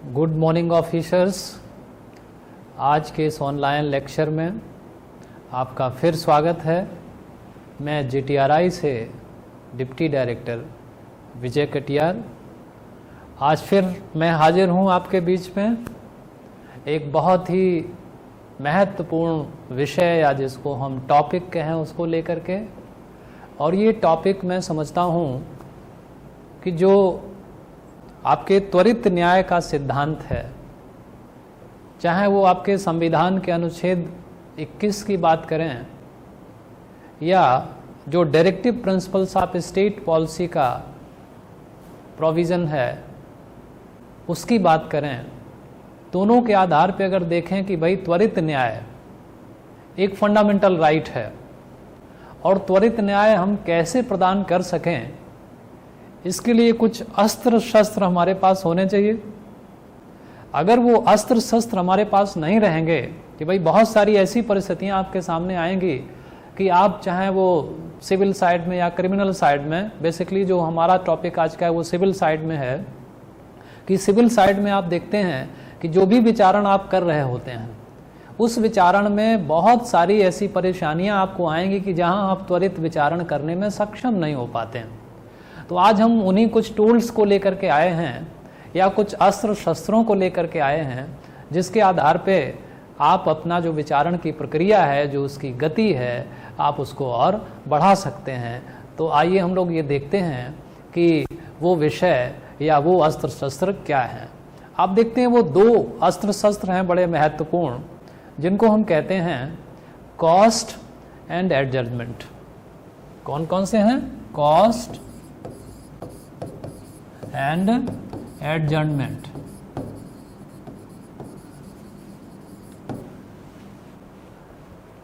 Good morning officers. आज के इस ऑनलाइन लेक्चर में आपका फिर स्वागत है। मैं GTRI से डिप्टी डायरेक्टर विजय कटियार आज फिर मैं हाजिर हूं आपके बीच में एक बहुत ही महत्वपूर्ण विषय या जिसको हम टॉपिक कहें उसको लेकर के। और ये टॉपिक मैं समझता हूं कि जो आपके त्वरित न्याय का सिद्धांत है, चाहे वो आपके संविधान के अनुच्छेद 21 की बात करें या जो directive principles of state policy का प्रोविज़न है उसकी बात करें, दोनों के आधार पे अगर देखें कि भाई त्वरित न्याय एक फंडामेंटल राइट है और त्वरित न्याय हम कैसे प्रदान कर सकें, इसके लिए कुछ अस्त्र शस्त्र हमारे पास होने चाहिए। अगर वो अस्त्र शस्त्र हमारे पास नहीं रहेंगे कि भाई बहुत सारी ऐसी परिस्थितियां आपके सामने आएंगी कि आप चाहे वो सिविल साइड में या क्रिमिनल साइड में, बेसिकली जो हमारा टॉपिक आज का है वो सिविल साइड में है, कि सिविल साइड में आप देखते हैं कि जो भी विचारण आप कर रहे होते हैं उस विचारण में बहुत सारी ऐसी परेशानियां आपको आएंगी कि जहां आप त्वरित विचारण करने में सक्षम नहीं हो पाते हैं। तो आज हम उन्हीं कुछ टूल्स को लेकर के आए हैं या कुछ अस्त्र शस्त्रों को लेकर के आए हैं जिसके आधार पे आप अपना जो विचारण की प्रक्रिया है, जो उसकी गति है, आप उसको और बढ़ा सकते हैं। तो आइए हम लोग ये देखते हैं कि वो विषय या वो अस्त्र शस्त्र क्या हैं। आप देखते हैं वो दो अस्त्र शस्त्र हैं बड़े महत्वपूर्ण, जिनको हम कहते हैं कॉस्ट एंड एडजस्टमेंट। कौन कौन से हैं? Cost and adjustment.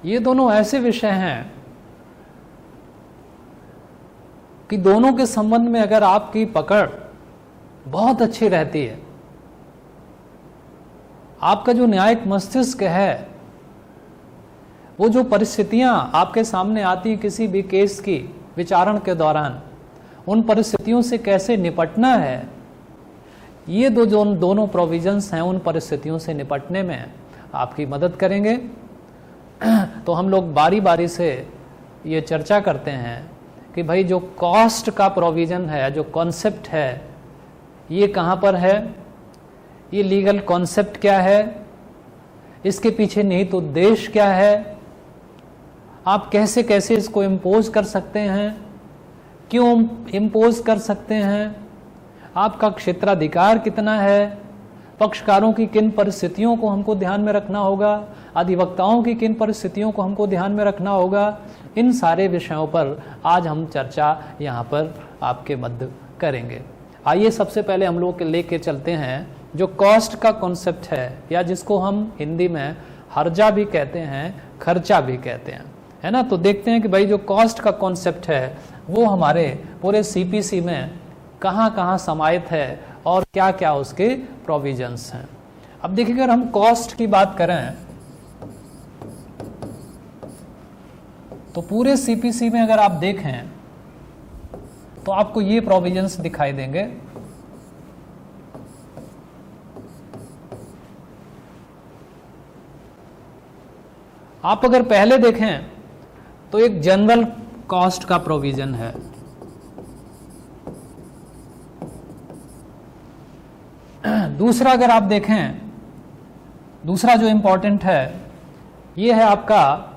ये दोनों ऐसे विषय हैं कि दोनों के संबंध में अगर आपकी पकड़ बहुत अच्छी रहती है, आपका जो न्यायिक मस्तिष्क है, वो जो परिस्थितियां आपके सामने आती हैं किसी भी केस की विचारण के दौरान, उन परिस्थितियों से कैसे निपटना है, ये दोनों प्रोविजंस हैं उन परिस्थितियों से निपटने में आपकी मदद करेंगे। तो हम लोग बारी बारी से ये चर्चा करते हैं कि भाई जो कॉस्ट का प्रोविजन है, जो कॉन्सेप्ट है, ये कहाँ पर है, ये लीगल कॉन्सेप्ट क्या है, इसके पीछे निहित उद्देश्य क्या है, आप कैसे कैसे इसको इम्पोज कर सकते हैं, क्यों इम्पोज कर सकते हैं, आपका क्षेत्राधिकार कितना है, पक्षकारों की किन परिस्थितियों को हमको ध्यान में रखना होगा, अधिवक्ताओं की किन परिस्थितियों को हमको ध्यान में रखना होगा, इन सारे विषयों पर आज हम चर्चा यहाँ पर आपके मध्य करेंगे। आइए सबसे पहले हम लोग लेके चलते हैं जो कॉस्ट का कॉन्सेप्ट है, या जिसको हम हिंदी में हर्जा भी कहते हैं, खर्चा भी कहते हैं, है ना। तो देखते हैं कि भाई जो कॉस्ट का कॉन्सेप्ट है वो हमारे पूरे CPC में कहाँ कहाँ समाहित है और क्या क्या उसके प्रोविजंस हैं। अब देखिए, अगर हम कॉस्ट की बात करें तो पूरे CPC में अगर आप देखें तो आपको ये प्रोविजंस दिखाई देंगे। आप अगर पहले देखें तो एक जनरल कॉस्ट का प्रोविजन है, दूसरा अगर आप देखें, दूसरा जो इंपॉर्टेंट है ये है आपका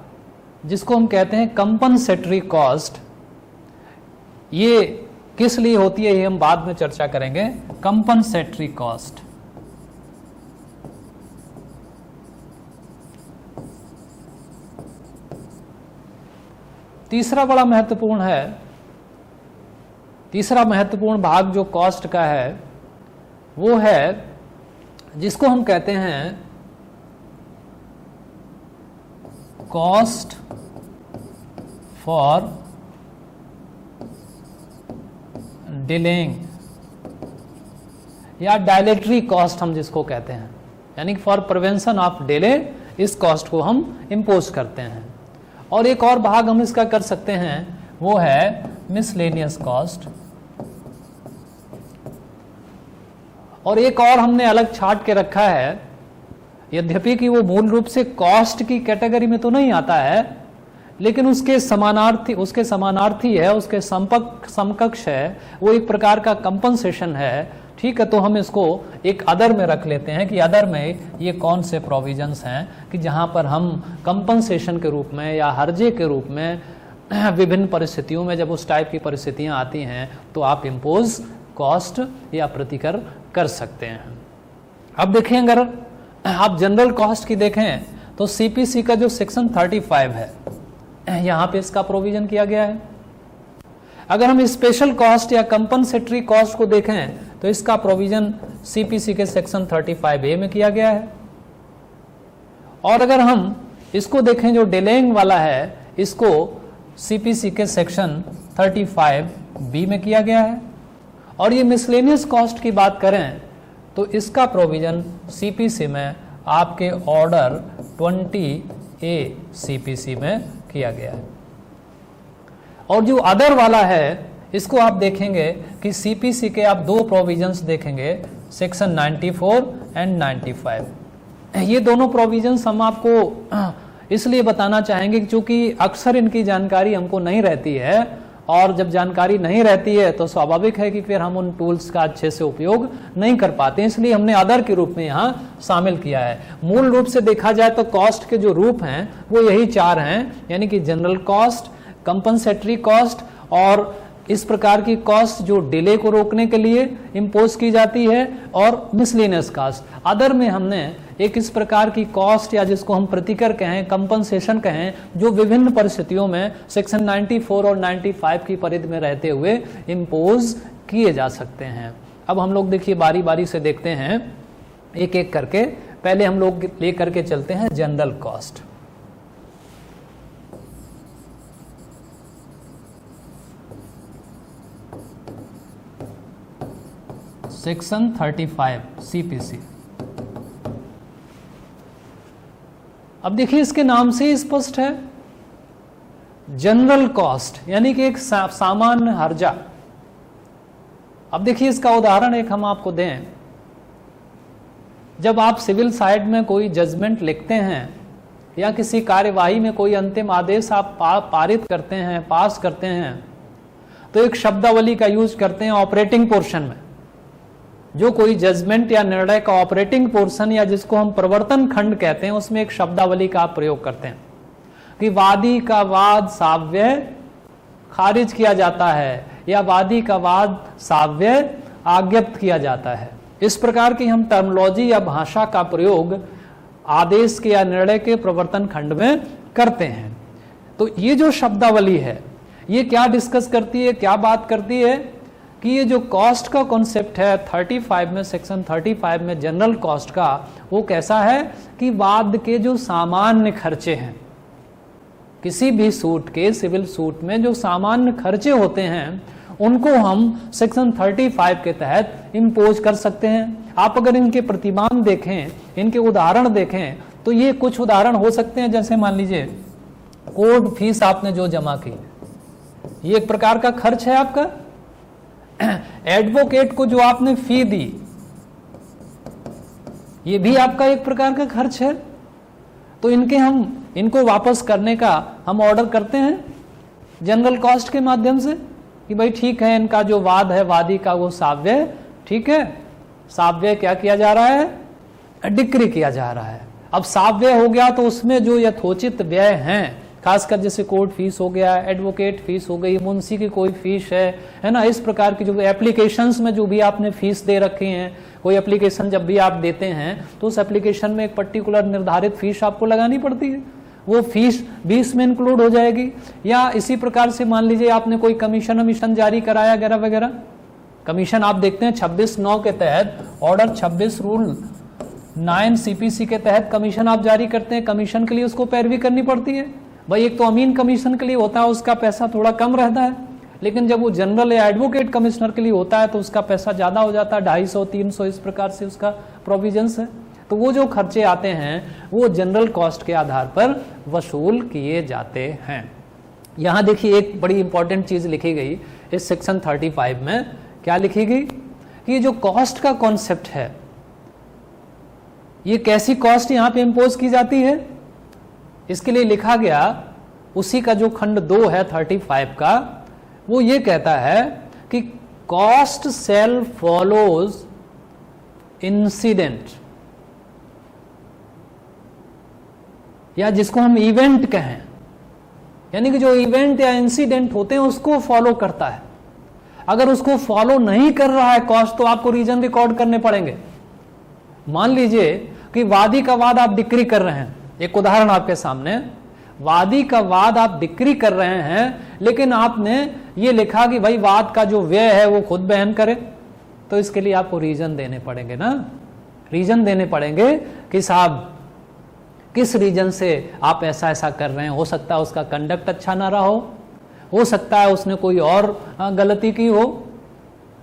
जिसको हम कहते हैं कंपनसेटरी कॉस्ट। ये किस लिए होती है ये हम बाद में चर्चा करेंगे। कंपनसेटरी कॉस्ट, तीसरा बड़ा महत्वपूर्ण है, तीसरा महत्वपूर्ण भाग जो कॉस्ट का है वो है जिसको हम कहते हैं कॉस्ट फॉर डिलेइंग या डायलेटरी कॉस्ट हम जिसको कहते हैं, यानी फॉर प्रिवेंशन ऑफ डिले इस कॉस्ट को हम इम्पोज करते हैं। और एक और भाग हम इसका कर सकते हैं वो है मिसलेनियस कॉस्ट, और एक और हमने अलग छाट के रखा है, यद्यपि कि वो मूल रूप से कॉस्ट की कैटेगरी में तो नहीं आता है, लेकिन उसके समानार्थी है, उसके समकक्ष है, वो एक प्रकार का कंपनसेशन है। ठीक है, तो हम इसको एक अदर में रख लेते हैं कि अदर में ये कौन से प्रोविजंस हैं कि जहां पर हम कंपनसेशन के रूप में या हर्जे के रूप में विभिन्न परिस्थितियों में, जब उस टाइप की परिस्थितियां आती हैं तो आप इम्पोज कॉस्ट या प्रतिकर कर सकते हैं। अब देखें, अगर आप जनरल कॉस्ट की देखें तो सीपीसी का जो सेक्शन 35 है, यहां पे इसका प्रोविजन किया गया है। अगर हम स्पेशल कॉस्ट या कंपनसेटरी कॉस्ट को देखें तो इसका प्रोविजन सीपीसी के सेक्शन 35A में किया गया है। और अगर हम इसको देखें जो डिलेइंग वाला है, इसको सीपीसी के सेक्शन 35B में किया गया है। और ये मिसलेनियस कॉस्ट की बात करें तो इसका प्रोविजन सीपीसी में आपके ऑर्डर 20A सीपीसी में किया गया है। और जो अदर वाला है, इसको आप देखेंगे कि सीपीसी के आप दो प्रोविजंस देखेंगे, सेक्शन 94 एंड 95। ये दोनों प्रोविजंस हम आपको इसलिए बताना चाहेंगे क्योंकि अक्सर इनकी जानकारी हमको नहीं रहती है, और जब जानकारी नहीं रहती है तो स्वाभाविक है कि फिर हम उन टूल्स का अच्छे से उपयोग नहीं कर पाते, इसलिए हमने अदर के रूप में यहाँ शामिल किया है। मूल रूप से देखा जाए तो कॉस्ट के जो रूप हैं वो यही चार हैं, यानी कि जनरल कॉस्ट, कंपनसेटरी कॉस्ट और इस प्रकार की कॉस्ट जो डिले को रोकने के लिए इम्पोज की जाती है, और मिसलेनियस कॉस्ट। अदर में हमने एक इस प्रकार की कॉस्ट या जिसको हम प्रतिकर कहें, कंपनसेशन कहें, जो विभिन्न परिस्थितियों में सेक्शन 94 और 95 की परिधि में रहते हुए इम्पोज किए जा सकते हैं। अब हम लोग देखिए बारी बारी से देखते हैं एक एक करके। पहले हम लोग ले करके चलते हैं जनरल कॉस्ट। Section 35 CPC. अब देखिए इसके नाम से ही स्पष्ट है, जनरल कॉस्ट यानी कि एक सामान्य हर्जा। अब देखिए इसका उदाहरण एक हम आपको दें, जब आप सिविल साइड में कोई जजमेंट लिखते हैं या किसी कार्यवाही में कोई अंतिम आदेश आप पारित करते हैं, पास करते हैं, तो एक शब्दावली का यूज करते हैं ऑपरेटिंग पोर्शन में। जो कोई जजमेंट या निर्णय का ऑपरेटिंग पोर्शन या जिसको हम प्रवर्तन खंड कहते हैं, उसमें एक शब्दावली का आप प्रयोग करते हैं कि वादी का वाद साव्य खारिज किया जाता है या वादी का वाद साव्य आज्ञप्त किया जाता है। इस प्रकार की हम टर्मिनोलॉजी या भाषा का प्रयोग आदेश के या निर्णय के प्रवर्तन खंड में करते हैं। तो ये जो शब्दावली है ये क्या डिस्कस करती है, क्या बात करती है कि ये जो कॉस्ट का कॉन्सेप्ट है 35 में, सेक्शन 35 में जनरल कॉस्ट का, वो कैसा है कि वाद के जो सामान्य खर्चे हैं, किसी भी सूट के, सिविल सूट में जो सामान्य खर्चे होते हैं उनको हम सेक्शन 35 के तहत इम्पोज कर सकते हैं। आप अगर इनके प्रतिमान देखें, इनके उदाहरण देखें, तो ये कुछ उदाहरण हो सकते हैं। जैसे मान लीजिए कोर्ट फीस आपने जो जमा की, ये एक प्रकार का खर्च है आपका। एडवोकेट को जो आपने फी दी, ये भी आपका एक प्रकार का खर्च है। तो इनको वापस करने का हम ऑर्डर करते हैं जनरल कॉस्ट के माध्यम से कि भाई ठीक है, इनका जो वाद है वादी का वो साव्य, ठीक है, साव्य क्या किया जा रहा है, डिक्री किया जा रहा है। अब साव्य हो गया तो उसमें जो यथोचित व्यय हैं, खासकर जैसे कोर्ट फीस हो गया, एडवोकेट फीस हो गई, मुंशी की कोई फीस है ना, इस प्रकार की जो एप्लीकेशंस में जो भी आपने फीस दे रखी हैं, कोई एप्लीकेशन जब भी आप देते हैं तो उस एप्लीकेशन में एक पर्टिकुलर निर्धारित फीस आपको लगानी पड़ती है, वो फीस 20 में इंक्लूड हो जाएगी। या इसी प्रकार से मान लीजिए आपने कोई कमीशन जारी कराया वगैरह वगैरह, कमीशन आप देखते हैं 26/9 के तहत, ऑर्डर 26 रूल 9 सीपीसी के तहत कमीशन आप जारी करते हैं। कमीशन के लिए उसको पैरवी करनी पड़ती है भाई। एक तो अमीन कमीशन के लिए होता है, उसका पैसा थोड़ा कम रहता है, लेकिन जब वो जनरल या एडवोकेट कमिश्नर के लिए होता है तो उसका पैसा ज्यादा हो जाता है, 250, 300 इस प्रकार से उसका प्रोविजंस है। तो वो जो खर्चे आते हैं वो जनरल कॉस्ट के आधार पर वसूल किए जाते हैं। यहां देखिए एक बड़ी इंपॉर्टेंट चीज लिखी गई इस सेक्शन 35 में, क्या लिखी गई कि ये जो कॉस्ट का कॉन्सेप्ट है, ये कैसी कॉस्ट यहां पे इंपोज की जाती है, इसके लिए लिखा गया उसी का जो खंड 2 है 35 का, वो ये कहता है कि कॉस्ट सेल फॉलोज इंसिडेंट, या जिसको हम इवेंट कहें, यानी कि जो इवेंट या इंसिडेंट होते हैं उसको फॉलो करता है। अगर उसको फॉलो नहीं कर रहा है कॉस्ट, तो आपको रीजन रिकॉर्ड करने पड़ेंगे। मान लीजिए कि वादी का वाद आप डिक्री कर रहे हैं, एक उदाहरण आपके सामने, वादी का वाद आप डिक्री कर रहे हैं, लेकिन आपने ये लिखा कि भाई वाद का जो व्यय है वो खुद वहन करे, तो इसके लिए आपको रीजन देने पड़ेंगे ना, रीजन देने पड़ेंगे कि साहब किस रीजन से आप ऐसा ऐसा कर रहे हैं। हो सकता है उसका कंडक्ट अच्छा ना रहा हो सकता है उसने कोई और गलती की हो,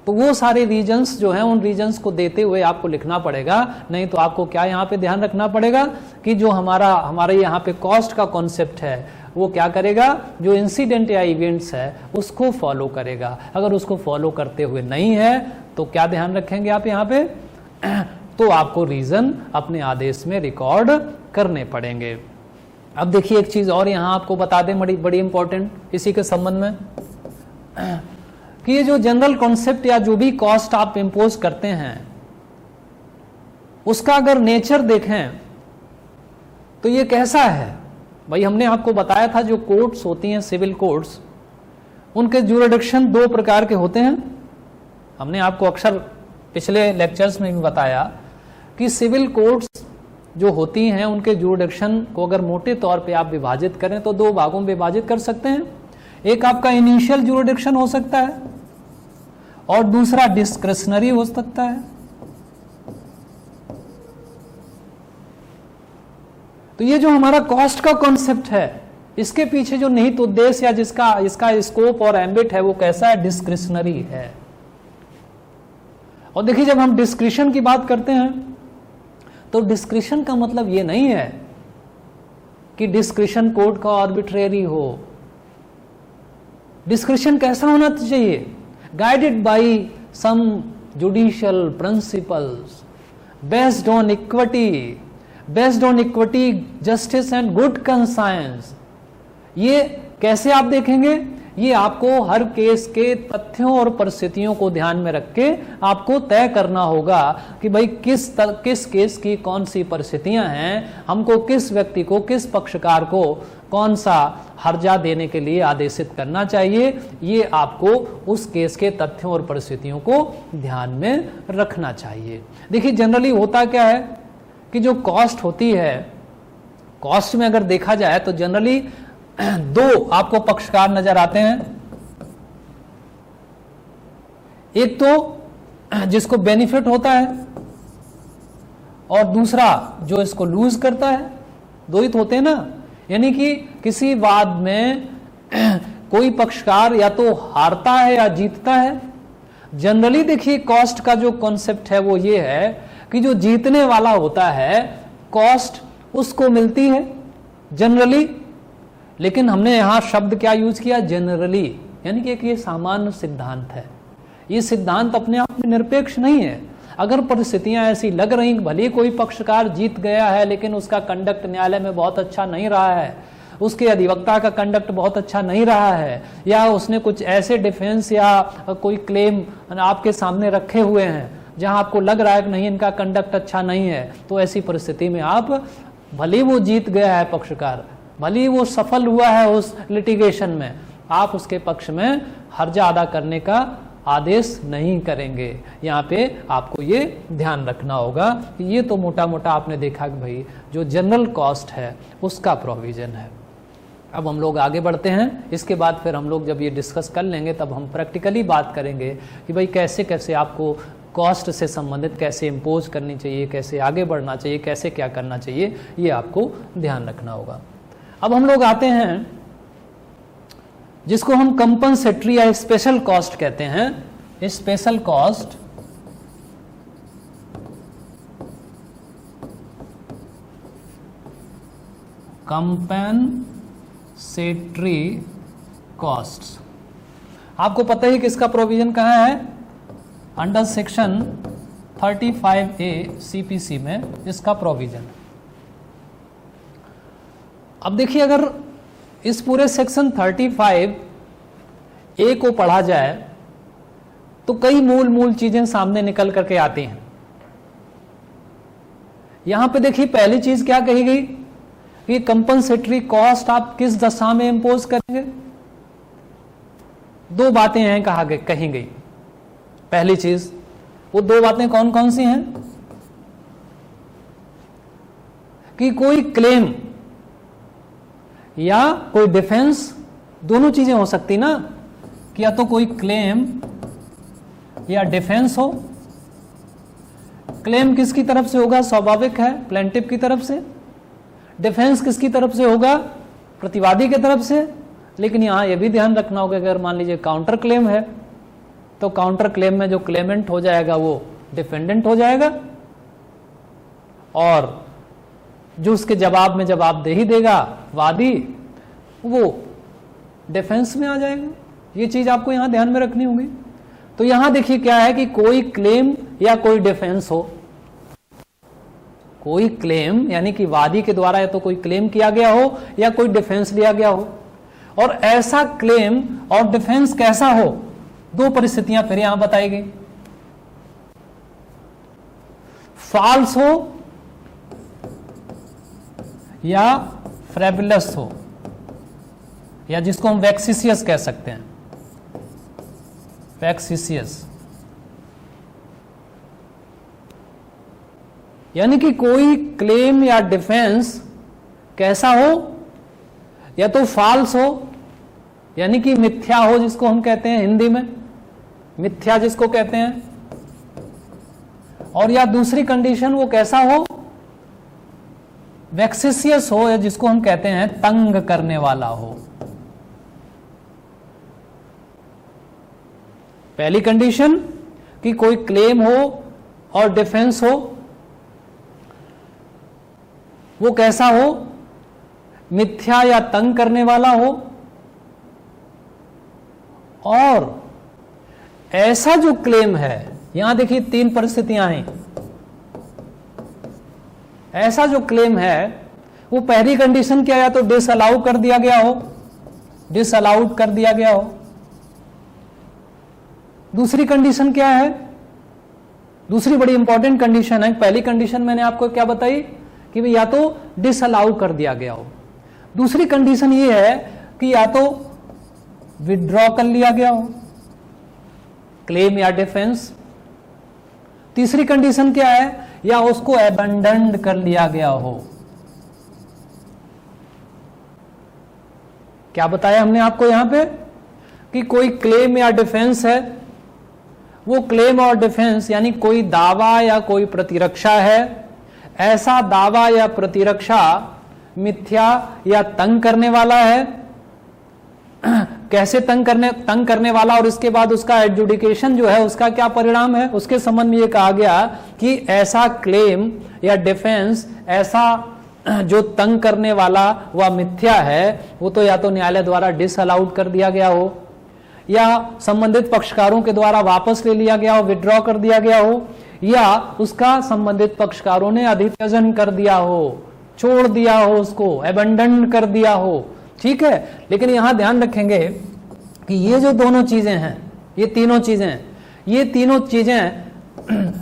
तो वो सारे रीजन्स जो हैं उन रीजन्स को देते हुए आपको लिखना पड़ेगा। नहीं तो आपको क्या यहाँ पे ध्यान रखना पड़ेगा कि जो हमारे यहाँ पे कॉस्ट का कॉन्सेप्ट है वो क्या करेगा, जो इंसिडेंट या इवेंट्स है उसको फॉलो करेगा। अगर उसको फॉलो करते हुए नहीं है तो क्या ध्यान रखेंगे आप यहाँ पे, तो आपको रीजन अपने आदेश में रिकॉर्ड करने पड़ेंगे। अब देखिए एक चीज और यहां आपको बता दें, बड़ी इंपॉर्टेंट इसी के संबंध में, कि ये जो जनरल कॉन्सेप्ट या जो भी कॉस्ट आप इंपोज करते हैं उसका अगर नेचर देखें तो ये कैसा है। भाई हमने आपको बताया था जो कोर्ट्स होती हैं, सिविल कोर्ट्स, उनके ज्यूरिडिक्शन 2 प्रकार के होते हैं। हमने आपको अक्सर पिछले लेक्चर्स में भी बताया कि सिविल कोर्ट्स जो होती हैं उनके ज्यूरिडिक्शन को अगर मोटे तौर पे आप विभाजित करें तो 2 भागों में विभाजित कर सकते हैं। एक आपका इनिशियल ज्यूरिडिक्शन हो सकता है और दूसरा डिस्क्रिशनरी हो सकता है। तो ये जो हमारा कॉस्ट का कॉन्सेप्ट है, इसके पीछे जो निहित उद्देश्य या इसका स्कोप और एम्बिट है वो कैसा है, डिस्क्रिशनरी है। और देखिए जब हम डिस्क्रिशन की बात करते हैं तो डिस्क्रिशन का मतलब ये नहीं है कि डिस्क्रिशन कोर्ट का आर्बिट्रेरी हो। डिस्क्रिशन कैसा होना चाहिए, guided by some judicial principles, based on equity, justice and good conscience. ये कैसे आप देखेंगे, ये आपको हर केस के तथ्यों और परिस्थितियों को ध्यान में रख के आपको तय करना होगा कि भाई किस केस की कौन सी परिस्थितियां हैं, हमको किस व्यक्ति को, किस पक्षकार को कौन सा हर्जा देने के लिए आदेशित करना चाहिए। ये आपको उस केस के तथ्यों और परिस्थितियों को ध्यान में रखना चाहिए। देखिए जनरली होता क्या है कि जो कॉस्ट होती है, कॉस्ट में अगर देखा जाए तो जनरली 2 आपको पक्षकार नजर आते हैं। एक तो जिसको बेनिफिट होता है और दूसरा जो इसको लूज करता है। 2 ही तो होते हैं ना, यानी कि किसी वाद में कोई पक्षकार या तो हारता है या जीतता है। जनरली देखिए कॉस्ट का जो कॉन्सेप्ट है वो ये है कि जो जीतने वाला होता है कॉस्ट उसको मिलती है जनरली, लेकिन हमने यहां शब्द क्या यूज किया, जनरली, यानी कि एक ये सामान्य सिद्धांत है। ये सिद्धांत अपने आप में निरपेक्ष नहीं है। अगर परिस्थितियां ऐसी लग रही, भले कोई पक्षकार जीत गया है लेकिन उसका कंडक्ट न्यायालय में बहुत अच्छा नहीं रहा है, उसके अधिवक्ता का कंडक्ट बहुत अच्छा नहीं रहा है, या उसने कुछ ऐसे डिफेंस या कोई क्लेम आपके सामने रखे हुए हैं जहां आपको लग रहा है कि नहीं इनका कंडक्ट अच्छा नहीं है, तो ऐसी परिस्थिति में आप, भले वो जीत गया है पक्षकार, भले वो सफल हुआ है उस लिटिगेशन में, आप उसके पक्ष में हर्जा अदा करने का आदेश नहीं करेंगे। यहाँ पे आपको ये ध्यान रखना होगा कि ये तो मोटा मोटा आपने देखा कि भाई जो जनरल कॉस्ट है उसका प्रोविजन है। अब हम लोग आगे बढ़ते हैं, इसके बाद फिर हम लोग जब ये डिस्कस कर लेंगे तब हम प्रैक्टिकली बात करेंगे कि भाई कैसे कैसे आपको कॉस्ट से संबंधित कैसे इम्पोज करनी चाहिए, कैसे आगे बढ़ना चाहिए, कैसे क्या करना चाहिए, ये आपको ध्यान रखना होगा। अब हम लोग आते हैं जिसको हम कंपनसेटरी या स्पेशल कॉस्ट कहते हैं। स्पेशल कॉस्ट कंपनसेटरी कॉस्ट्स, आपको पता ही कि इसका प्रोविजन कहां है, अंडर सेक्शन 35A CPC में इसका प्रोविजन है। अब देखिए, अगर इस पूरे सेक्शन 35A को पढ़ा जाए तो कई मूल चीजें सामने निकल करके आती हैं। यहां पे देखिए, पहली चीज क्या कही गई कि कंपनसेटरी कॉस्ट आप किस दशा में इंपोज करेंगे। दो बातें हैं कही गई। पहली चीज, वो दो बातें कौन कौन सी हैं कि कोई क्लेम या कोई डिफेंस, दोनों चीजें हो सकती ना, कि या तो कोई क्लेम या डिफेंस हो। क्लेम किसकी तरफ से होगा? स्वाभाविक है, प्लेंटिफ की तरफ से। डिफेंस किसकी तरफ से होगा? प्रतिवादी की तरफ से। लेकिन यहां यह भी ध्यान रखना होगा, अगर मान लीजिए काउंटर क्लेम है तो काउंटर क्लेम में जो क्लेमेंट हो जाएगा वो डिफेंडेंट हो जाएगा, और जो उसके जवाब में जवाबदेही देगा वादी, वो डिफेंस में आ जाएगा। ये चीज आपको यहां ध्यान में रखनी होगी। तो यहां देखिए क्या है कि कोई क्लेम या कोई डिफेंस हो। कोई क्लेम यानी कि वादी के द्वारा या तो कोई क्लेम किया गया हो या कोई डिफेंस लिया गया हो, और ऐसा क्लेम और डिफेंस कैसा हो, दो परिस्थितियां फिर यहां बताई गई। फॉल्स हो या फ्रेबुलस हो, या जिसको हम वैक्सिशियस कह सकते हैं, वैक्सिशियस। यानी कि कोई क्लेम या डिफेंस कैसा हो, या तो फॉल्स हो यानी कि मिथ्या हो, जिसको हम कहते हैं हिंदी में मिथ्या जिसको कहते हैं, और या दूसरी कंडीशन वो कैसा हो, वैक्सिशियस हो, या जिसको हम कहते हैं तंग करने वाला हो। पहली कंडीशन कि कोई क्लेम हो और डिफेंस हो, वो कैसा हो, मिथ्या या तंग करने वाला हो, और ऐसा जो क्लेम है, यहां देखिए तीन परिस्थितियां हैं। ऐसा जो क्लेम है वो पहली कंडीशन क्या, या तो डिसअलाउ कर दिया गया हो, डिसअलाउड कर दिया गया हो। दूसरी कंडीशन क्या है, दूसरी बड़ी इंपॉर्टेंट कंडीशन है। पहली कंडीशन मैंने आपको क्या बताई कि भाई या तो डिसअलाउ कर दिया गया हो, दूसरी कंडीशन ये है कि या तो विड्रॉ कर लिया गया हो, क्लेम या डिफेंस। तीसरी कंडीशन क्या है, या उसको एबंडन कर लिया गया हो। क्या बताया हमने आपको यहां पे कि कोई क्लेम या डिफेंस है, वो क्लेम और डिफेंस यानी कोई दावा या कोई प्रतिरक्षा है। ऐसा दावा या प्रतिरक्षा मिथ्या या तंग करने वाला है। कैसे तंग करने वाला, और इसके बाद उसका एडजुडिकेशन जो है उसका क्या परिणाम है, उसके संबंध में ये कहा गया कि ऐसा क्लेम या डिफेंस, ऐसा जो तंग करने वाला वह मिथ्या है, वो तो या तो न्यायालय द्वारा डिसअलाउड कर दिया गया हो, या संबंधित पक्षकारों के द्वारा वापस ले लिया गया हो, विड्रॉ कर दिया गया हो, या उसका संबंधित पक्षकारों ने अधित्यजन कर दिया हो, छोड़ दिया हो, उसको एबंडन कर दिया हो। ठीक है, लेकिन यहां ध्यान रखेंगे कि ये जो दोनों चीजें हैं, ये तीनों चीजें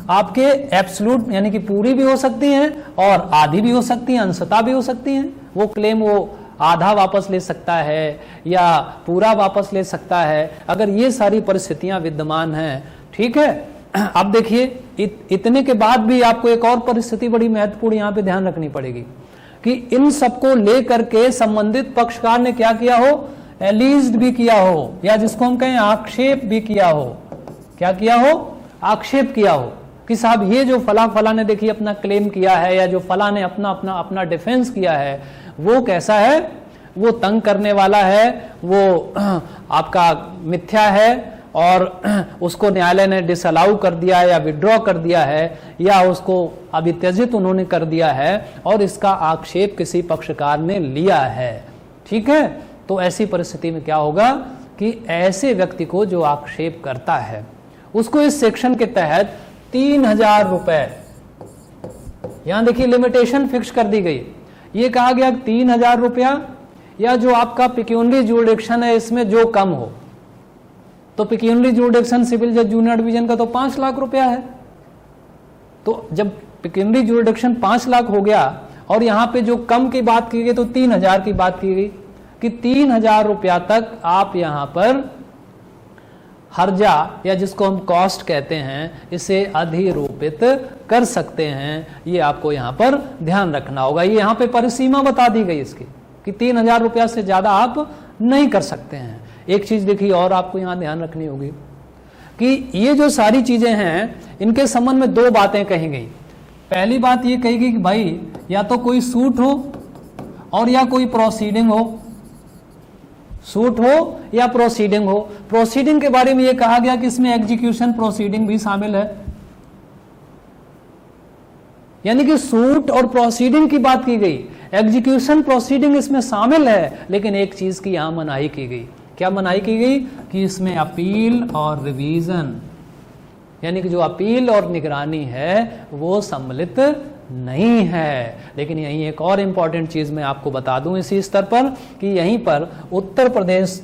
आपके एब्सोल्यूट यानी कि पूरी भी हो सकती हैं और आधी भी हो सकती हैं, अंशतः भी हो सकती हैं। वो क्लेम वो आधा वापस ले सकता है या पूरा वापस ले सकता है, अगर ये सारी परिस्थितियां विद्यमान हैं। ठीक है, अब देखिए इतने के बाद भी आपको एक और परिस्थिति बड़ी महत्वपूर्ण यहां पे ध्यान रखनी पड़ेगी कि इन सबको लेकर के संबंधित पक्षकार ने क्या किया हो, एलीज्ड भी किया हो, या जिसको हम कहें आक्षेप भी किया हो। क्या किया हो, आक्षेप किया हो कि साहब ये जो फला ने देखिए अपना क्लेम किया है, या जो फला ने अपना डिफेंस किया है, वो कैसा है, वो तंग करने वाला है, वो आपका मिथ्या है, और उसको न्यायालय ने डिसअलाउ कर दिया है या विड्रॉ कर दिया है, या उसको अभित्यजित उन्होंने कर दिया है, और इसका आक्षेप किसी पक्षकार ने लिया है। ठीक है, तो ऐसी परिस्थिति में क्या होगा कि ऐसे व्यक्ति को जो आक्षेप करता है उसको इस सेक्शन के तहत 3,000 रुपए, यहां देखिए लिमिटेशन फिक्स कर दी गई। ये कहा गया 3,000 रुपया या जो आपका पिक्यूनरी ज्यूरिडिक्शन है इसमें जो कम हो, तो पिक्यूनरी ज्यूरिडिक्शन सिविल जज जूनियर डिवीजन का तो 5 लाख रुपया है। तो जब पिक्यूनरी ज्यूरिडिक्शन 5 लाख हो गया और यहां पे जो कम की बात की गई तो 3,000 की बात की गई कि 3,000 रुपया तक आप यहां पर हर्जा या जिसको हम कॉस्ट कहते हैं इसे अधिरूपित कर सकते हैं। ये आपको यहां पर ध्यान रखना होगा। ये यहां पे परिसीमा बता दी गई इसकी कि 3,000 रुपया से ज्यादा आप नहीं कर सकते हैं। एक चीज देखिए और आपको यहां ध्यान रखनी होगी कि ये जो सारी चीजें हैं इनके संबंध में 2 बातें कही गई। पहली बात ये कही गई कि भाई या तो कोई सूट हो और या कोई प्रोसीडिंग हो, सूट हो या प्रोसीडिंग हो। प्रोसीडिंग के बारे में यह कहा गया कि इसमें एग्जीक्यूशन प्रोसीडिंग भी शामिल है, यानी कि सूट और प्रोसीडिंग की बात की गई, एग्जीक्यूशन प्रोसीडिंग इसमें शामिल है। लेकिन एक चीज की यहां मनाही की गई। क्या मनाही की गई कि इसमें अपील और रिवीजन, यानी कि जो अपील और निगरानी है वो सम्मिलित नहीं है। लेकिन यहीं एक और इंपॉर्टेंट चीज मैं आपको बता दूं इसी स्तर पर कि यहीं पर उत्तर प्रदेश